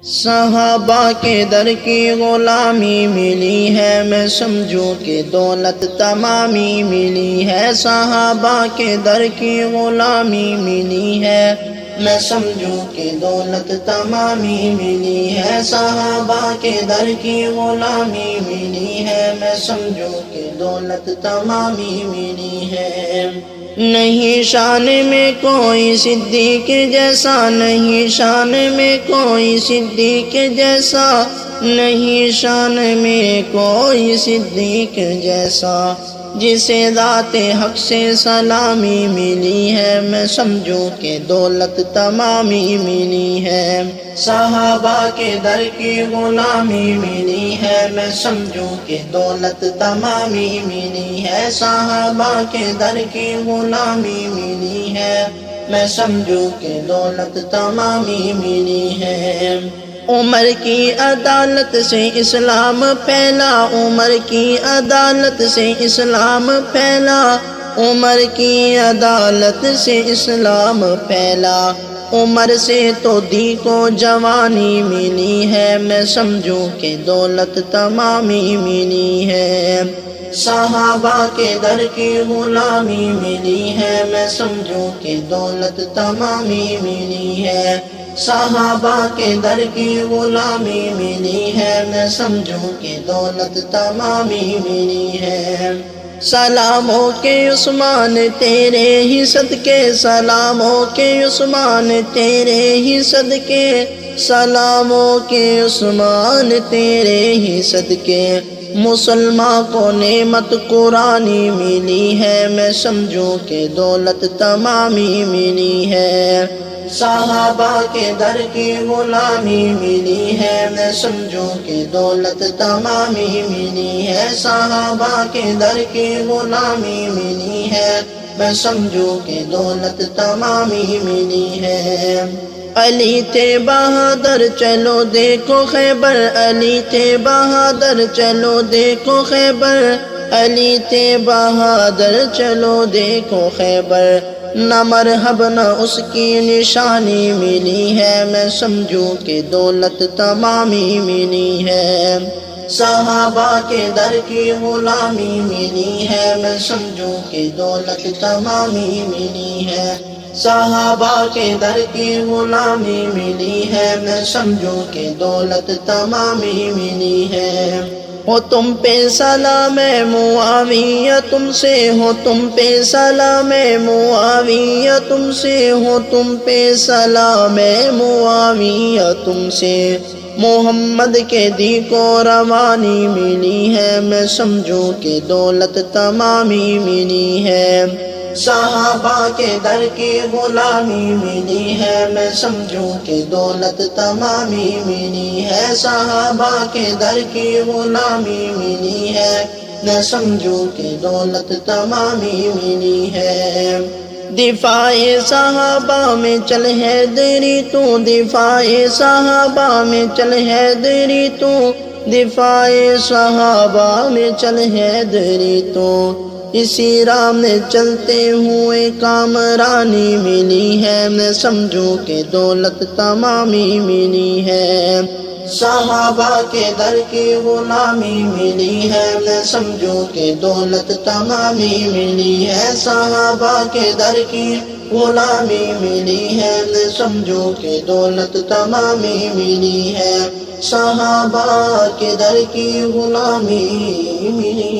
صحابہ کے در کی غلامی ملی ہے، میں سمجھوں کہ دولت تمامی ملی ہے۔ صحابہ کے در کی غلامی ملی ہے، میں سمجھوں کہ دولت تمامی ملی ہے۔ صحابہ کے در کی غلامی ملی ہے، میں سمجھوں کہ دولت تمامی ملی ہے۔ نہیں شان میں کوئی صدیق جیسا، نہیں شان میں کوئی صدیق جیسا، نہیں شان میں کوئی صدیق جیسا، جسے ذات حق سے سلامی ملی ہے، میں سمجھوں کہ دولت تمامی ملی ہے۔ صحابہ کے در کی غلامی ملی ہے، میں سمجھوں کہ دولت تمامی ملی ہے۔ صحابہ کے در کی غلامی ملی ہے، میں سمجھوں کہ دولت تمامی ملی ہے۔ عمر کی عدالت سے اسلام پھیلا، عمر کی عدالت سے اسلام پھیلا، عمر کی عدالت سے اسلام پھیلا۔ عمر سے تو دی کو جوانی ملی ہے، میں سمجھوں کہ دولت تمامی ملی ہے۔ صحابہ کے در کی غلامی ملی ہے، میں سمجھوں کہ دولت تمامی ملی ہے۔ صحابہ کے در کی غلامی ملی ہے، میں سمجھوں کہ دولت تمامی ملی ہے۔ سلاموں کے عثمان تیرے ہی صدقے، سلاموں کے عثمان تیرے ہی صدقے، سلاموں کے عثمان تیرے ہی صدقے، مسلمان کو نعمت قرآنی ملی ہے، میں سمجھوں کہ دولت تمامی ملی ہے۔ صحابہ کے در کی غلامی ملی ہے، میں سمجھوں کہ دولت تمامی ملی ہے۔ صحابہ کے در کی غلامی ملی ہے، میں سمجھوں کہ دولت تمامی ملی ہے۔ علی تھے بہادر چلو دیکھو خیبر، علی تھے بہادر چلو دیکھو خیبر، علی تھے بہادر چلو دیکھو خیبر، نہ مرحب نہ اس کی نشانی ملی ہے، میں سمجھوں کہ دولت تمامی ملی ہے۔ صحابہ کے در کی غلامی ملی ہے، میں سمجھوں کہ دولت تمامی ملی ہے۔ صحابہ کے در کی غلامی ملی ہے، میں سمجھوں کہ دولت تمامی ملی ہے۔ ہو تم پہ سلام معاویہ تم سے، ہو تم پہ سلام معاویہ تم سے، ہو تم پہ سلام معاویہ تم سے، محمد کے دی کو روانی ملی ہے، میں سمجھوں کہ دولت تمامی ملی ہے۔ صحابہ کے در کی غلامی ملی ہے، میں سمجھوں کہ دولت تمامی ملی ہے۔ صحابہ کے در کی غلامی ملی ہے، میں سمجھوں کہ دولت تمامی ملی ہے۔ دفاع صحابہ میں چل حیدری تو، دفاع صحابہ میں چل حیدری تو، دفاع صحابہ میں چل حیدری تو، اسی راہ میں چلتے ہوئے کامرانی ملی ہے، میں سمجھوں کہ دولت تمامی ملی ہے۔ صحابہ کے در کی غلامی ملی ہے، میں سمجھوں کہ دولت تمامی ملی ہے۔ صحابہ کے در کی غلامی ملی ہے، میں سمجھوں کہ دولت تمامی ملی ہے۔ صحابہ کے در کی غلامی ملی